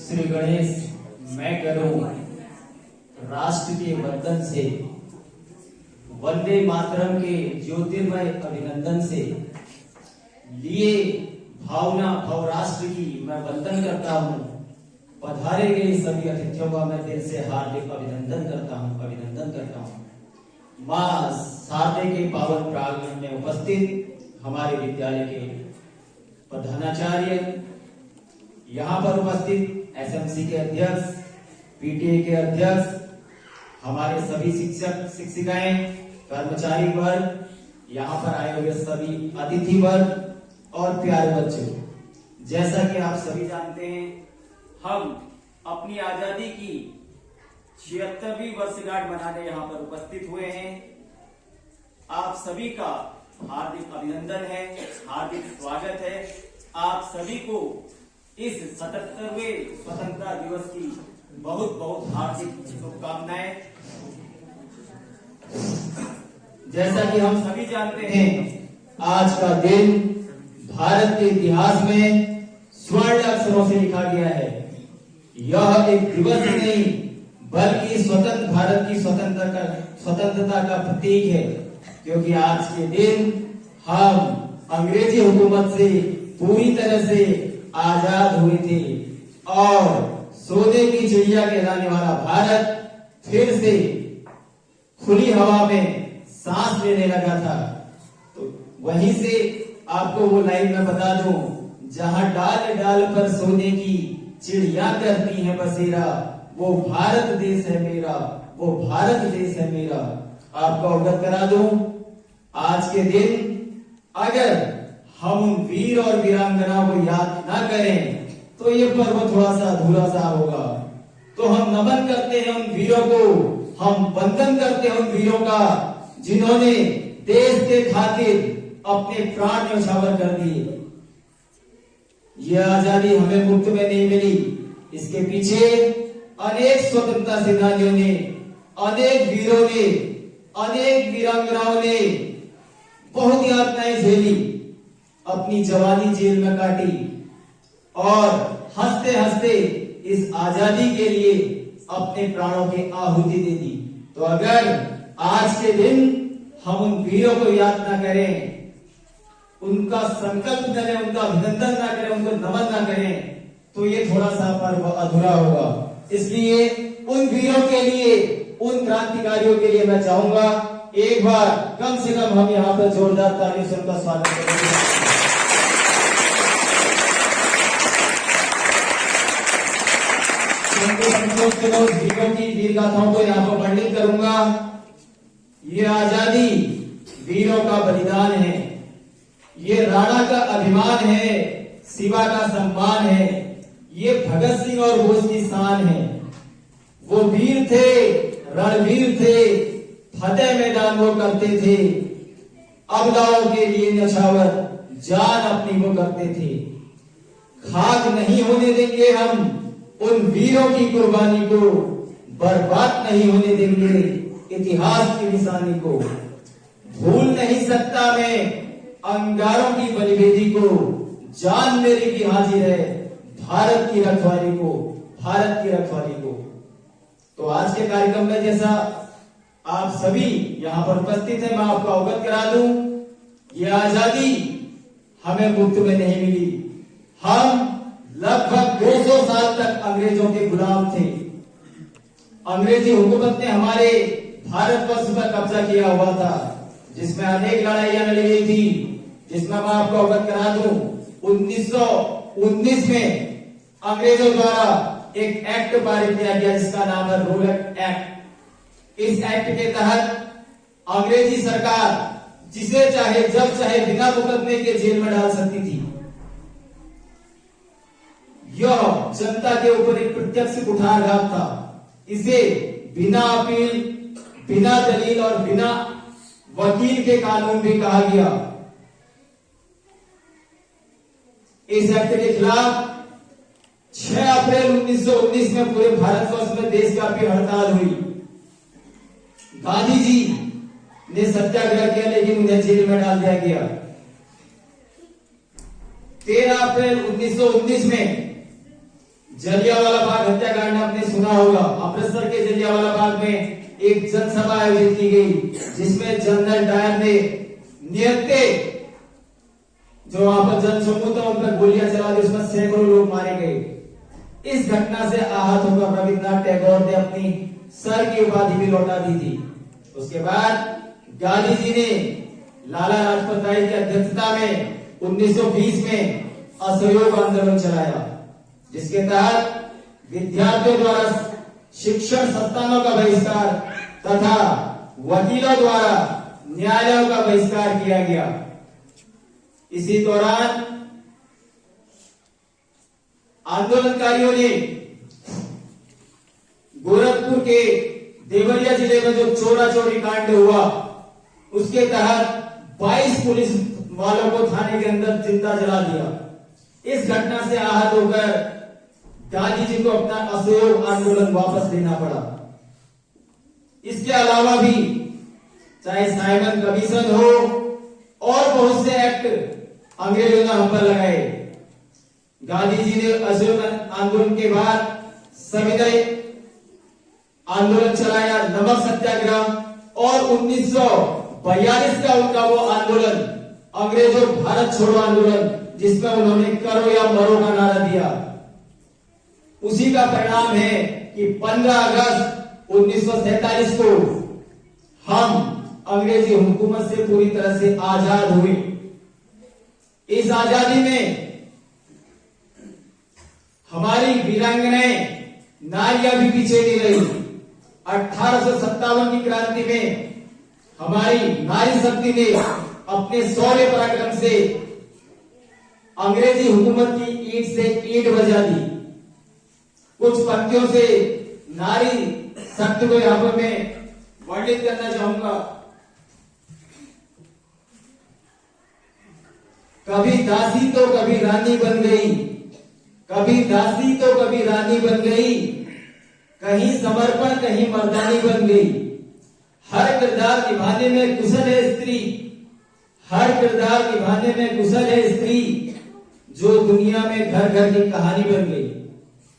श्री गणेश मैं करूं राष्ट्र के वंदन से, वंदे मातरम के ज्योतिर्मय अभिनंदन से लिए भावना भाव राष्ट्र की मैं वंदन करता हूं। पधारे गए सभी अतिथियों का मैं दिल से हार्दिक अभिनंदन करता हूं। मां शारदे के पावन प्रांगण में उपस्थित हमारे विद्यालय के प्रधानाचार्य, यहाँ पर उपस्थित एसएमसी के अध्यक्ष, पीटीए के अध्यक्ष, हमारे सभी शिक्षक शिक्षिकाएं, कर्मचारी वर्ग, यहाँ पर आए हुए सभी अतिथि वर्ग और प्यारे बच्चों, जैसा कि आप सभी जानते हैं, हम अपनी आजादी की 76वीं वर्षगांठ मनाने यहाँ पर उपस्थित हुए हैं। आप सभी का हार्दिक अभिनंदन है, हार्दिक स्वागत है। आप सभी को इस 77वें स्वतंत्रता दिवस की बहुत बहुत हार्दिक शुभकामनाएं। जैसा कि हम सभी जानते हैं, आज का दिन भारत के इतिहास में स्वर्ण अक्षरों से लिखा गया है। यह एक दिवस ही नहीं बल्कि स्वतंत्र भारत की स्वतंत्रता का प्रतीक है, क्योंकि आज के दिन हम अंग्रेजी हुकूमत से पूरी तरह से आजाद हुए थे और सोने की चिड़िया कहलाने वाला भारत फिर से खुली हवा में सांस लेने लगा था। तो वहीं से आपको वो लाइन में बता दूं, जहां डाल डाल पर सोने की चिड़िया करती है बसेरा, वो भारत देश है मेरा, वो भारत देश है मेरा। आपको अवगत करा दूं, आज के दिन अगर हम उन वीर और वीरांगनाओं को याद ना करें तो ये पर्व थोड़ा सा अधूरा सा होगा। तो हम नमन करते हैं उन वीरों को, हम वंदन करते हैं उन वीरों का जिन्होंने देश के खातिर अपने प्राण न्यौछावर कर दिए। यह आजादी हमें मुफ्त में नहीं मिली, इसके पीछे अनेक स्वतंत्रता सेनानियों ने, अनेक वीरों ने, अनेक वीरांगनाओं ने बहुत यातनाएं झेली, अपनी जवानी जेल में काटी और हंसते हंसते इस आजादी के लिए अपने प्राणों की आहुति दे दी। तो अगर आज के दिन हम उन वीरों को याद ना करें, उनका संकल्प न करें, उनका अभिनंदन ना करें, उनको नमन ना करें, तो ये थोड़ा सा पर्व अधूरा होगा। इसलिए उन वीरों के लिए, उन क्रांतिकारियों के लिए मैं चाहूंगा एक बार कम से कम हम यहाँ पर जोरदार तालियों से उनका स्वागत करेंगे। वीरों की वीर गाथाओं को यहाँ पर वर्णित करूंगा। ये आजादी वीरों का बलिदान है, ये राणा का अभिमान है, शिवा का सम्मान है, ये भगत सिंह और बोस की शान है। वो वीर थे, रणवीर थे, फतेह मैदान वो करते थे, अबलाओं के लिए न्यौछावर जान अपनी वो करते थे। खाक नहीं होने देंगे हम उन वीरों की कुर्बानी को, बर्बाद नहीं होने देंगे इतिहास की निशानी को। भूल नहीं सकता मैं अंगारों की बलिवेदी को, जान मेरी भी हाजिर है भारत की रखवाली को, भारत की रखवाली को। तो आज के कार्यक्रम में जैसा आप सभी यहाँ पर उपस्थित हैं, मैं आपको अवगत करा दूं, ये आजादी हमें मुफ्त में नहीं मिली। हम लगभग 200 साल तक अंग्रेजों के गुलाम थे। अंग्रेजी हुकूमत ने हमारे भारतवर्ष पर कब्जा किया हुआ था, जिसमें अनेक लड़ाइयां लड़ी गई थी, जिसमें मैं आपको अवगत करा दूं 1919 में अंग्रेजों द्वारा एक एक्ट पारित किया गया जिसका नाम है रोलक एक्ट। इस एक्ट के तहत अंग्रेजी सरकार जिसे चाहे जब चाहे बिना मुकदमे के जेल में डाल सकती थी। यह जनता के ऊपर एक प्रत्यक्ष कुठारघात था। इसे बिना अपील, बिना दलील और बिना वकील के कानून भी कहा गया। इस एक्ट के खिलाफ 6 अप्रैल 1919 में पूरे भारतवर्ष में देशव्यापी हड़ताल हुई। गांधी जी ने सत्याग्रह किया, लेकिन उन्हें जेल में डाल दिया गया। 13 अप्रैल 1919 में जलियांवाला बाग हत्याकांड आपने सुना होगा। अमृतसर के जलियांवाला बाग में एक जनसभा आयोजित की गई, जिसमें जनरल डायर ने निहत्थे जो वहां पर जनसमूह था उन पर गोलियां चला दी, उसमें सैकड़ों लोग मारे गए। इस घटना से आहत होकर रविन्द्रनाथ टैगोर ने अपनी सर की उपाधि भी लौटा दी थी। उसके बाद गांधी जी ने लाला लाजपत राय की अध्यक्षता में 1920 में असहयोग आंदोलन चलाया, जिसके तहत विद्यार्थियों द्वारा शिक्षण संस्थानों का बहिष्कार तथा वकीलों द्वारा न्यायालयों का बहिष्कार किया गया। इसी दौरान आंदोलनकारियों ने गोरखपुर के देवरिया जिले में जो चोरा चोरी कांड हुआ, उसके तहत 22 पुलिस वालों को थाने के अंदर जिंदा जला दिया। इस घटना से आहत होकर गांधी जी को अपना असहयोग आंदोलन वापस लेना पड़ा। इसके अलावा भी चाहे साइमन कमीशन हो और बहुत से एक्ट अंग्रेजों ने हम पर लगाए। गांधी जी ने असहयोग आंदोलन के बाद सविनय आंदोलन चलाया, नमक सत्याग्रह, और 1942 का उनका वो आंदोलन अंग्रेजों भारत छोड़ो आंदोलन, जिसमें उन्होंने करो या मरो का नारा दिया। उसी का परिणाम है कि 15 अगस्त 1947 को हम अंग्रेजी हुकूमत से पूरी तरह से आजाद हुए। इस आजादी में हमारी वीरांगनाएं नारियां भी पीछे नहीं रही। 1857 की क्रांति में हमारी नारी शक्ति ने अपने शौर्य पराक्रम से अंग्रेजी हुकूमत की ईंट से ईंट बजा दी। कुछ पंक्तियों से नारी शक्ति को यहां पर मैं वर्णित करना चाहूंगा। कभी दासी तो कभी रानी बन गई, कभी दासी तो कभी रानी बन गई, कहीं समर्पण कहीं मर्दानी बन गई। हर किरदार निभाने में कुशल है स्त्री, हर किरदार निभाने में कुशल है स्त्री, जो दुनिया में घर घर की कहानी बन गई।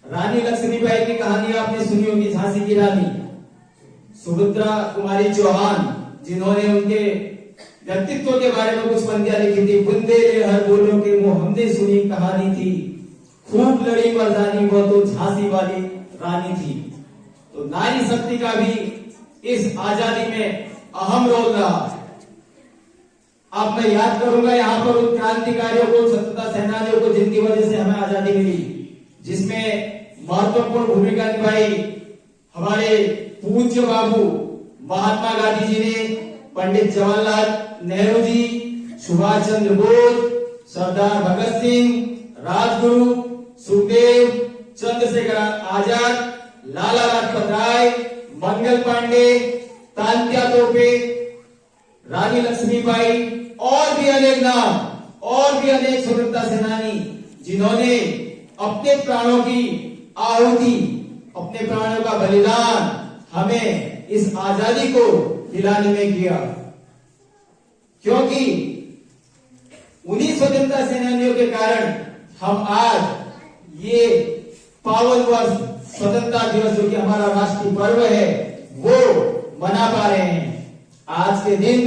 रानी लक्ष्मीबाई की कहानी आपने सुनी होगी, झांसी की रानी सुभद्रा कुमारी चौहान, जिन्होंने उनके व्यक्तित्व के बारे में कुछ पंक्तियां लिखी थी। बुंदे ले हर बोलों के वो हमने सुनी कहानी थी, खूब लड़ी मर्दानी वो तो झांसी वाली रानी थी। तो नारी शक्ति का भी इस आजादी में अहम रोल रहा। अब मैं याद करूंगा यहाँ पर उन क्रांतिकारियों को, स्वतंत्रता सेनानियों को जिनकी वजह से हमें आजादी मिली, जिसमें महत्वपूर्ण भूमिका निभाई हमारे पूज्य बाबू महात्मा गांधी जी ने, पंडित जवाहरलाल नेहरू जी, सुभाष चंद्र बोस, सरदार भगत सिंह, राजगुरु, सुखदेव, चंद्रशेखर आजाद, लाला लाजपत राय, मंगल पांडे, तात्या तोपे, रानी लक्ष्मीबाई और भी अनेक नाम, और भी अनेक स्वतंत्रता सेनानी, जिन्होंने अपने प्राणों की आहुति, अपने प्राणों का बलिदान हमें इस आजादी को दिलाने में किया। क्योंकि उन्हीं स्वतंत्रता सेनानियों के कारण हम आज ये पावन वर्ष स्वतंत्रता दिवस, जो कि हमारा राष्ट्रीय पर्व है, वो मना पा रहे हैं। आज के दिन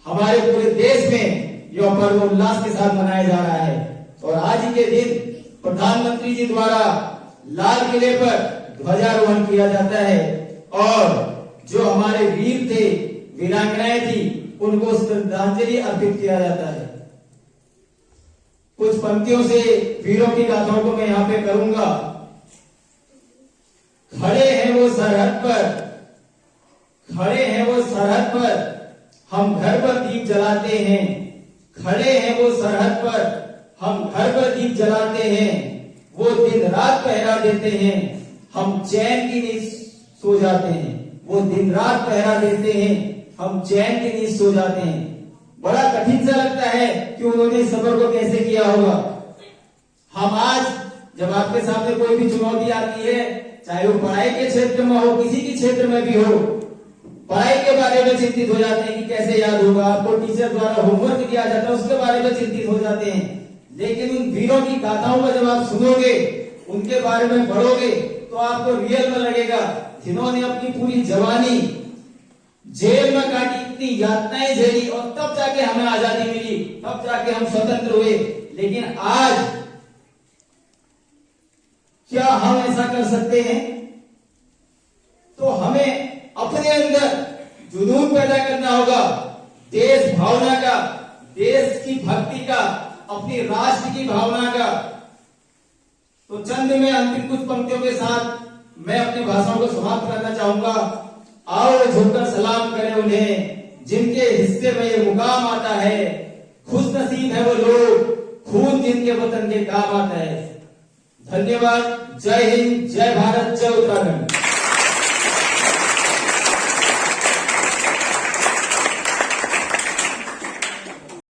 हमारे पूरे देश में यह पर्व उल्लास के साथ मनाया जा रहा है। और आज ही के दिन प्रधानमंत्री जी द्वारा लाल किले पर ध्वजारोहण किया जाता है और जो हमारे वीर थे, वीरांगनाएं थी, उनको श्रद्धांजलि अर्पित किया जाता है। कुछ पंक्तियों से वीरों की गाथाओं को मैं यहां पे करूंगा। खड़े हैं वो सरहद पर, खड़े हैं वो सरहद पर, हम घर पर दीप जलाते हैं। खड़े हैं वो सरहद पर, हम घर पर दीप जलाते हैं। वो दिन रात पहरा देते हैं, हम चैन की नींद सो जाते हैं। वो दिन रात पहरा देते हैं, हम चैन की नींद सो जाते हैं। बड़ा कठिन सा लगता है कि उन्होंने इस सफर को कैसे किया होगा। हम आज जब आपके सामने कोई भी चुनौती आती है, चाहे वो पढ़ाई के क्षेत्र में हो, किसी भी क्षेत्र में भी हो, पढ़ाई के बारे में चिंतित हो जाते हैं कि कैसे याद होगा। आपको टीचर द्वारा होमवर्क दिया जाता है, उसके बारे में चिंतित हो जाते हैं। लेकिन उन वीरों की गाथाओं को जब आप सुनोगे, उनके बारे में पढ़ोगे तो आपको रियल में लगेगा, जिन्होंने अपनी पूरी जवानी जेल में काटी, इतनी यातनाएं झेली और तब जाके हमें आजादी मिली, तब जाके हम स्वतंत्र हुए। लेकिन आज क्या हम ऐसा कर सकते हैं? तो हमें अपने अंदर जुनून पैदा करना होगा, देश भावना का, देश की भक्ति का, अपनी राष्ट्र की भावना का। तो चंद में अंतिम कुछ पंक्तियों के साथ मैं अपने भाषण को समाप्त करना चाहूंगा। आओ झुककर सलाम करें उन्हें जिनके हिस्से में ये मुकाम आता है, खुश नसीब है वो लोग खून जिनके वतन के काम आता है। धन्यवाद। जय हिंद, जय भारत, जय उत्तराखंड।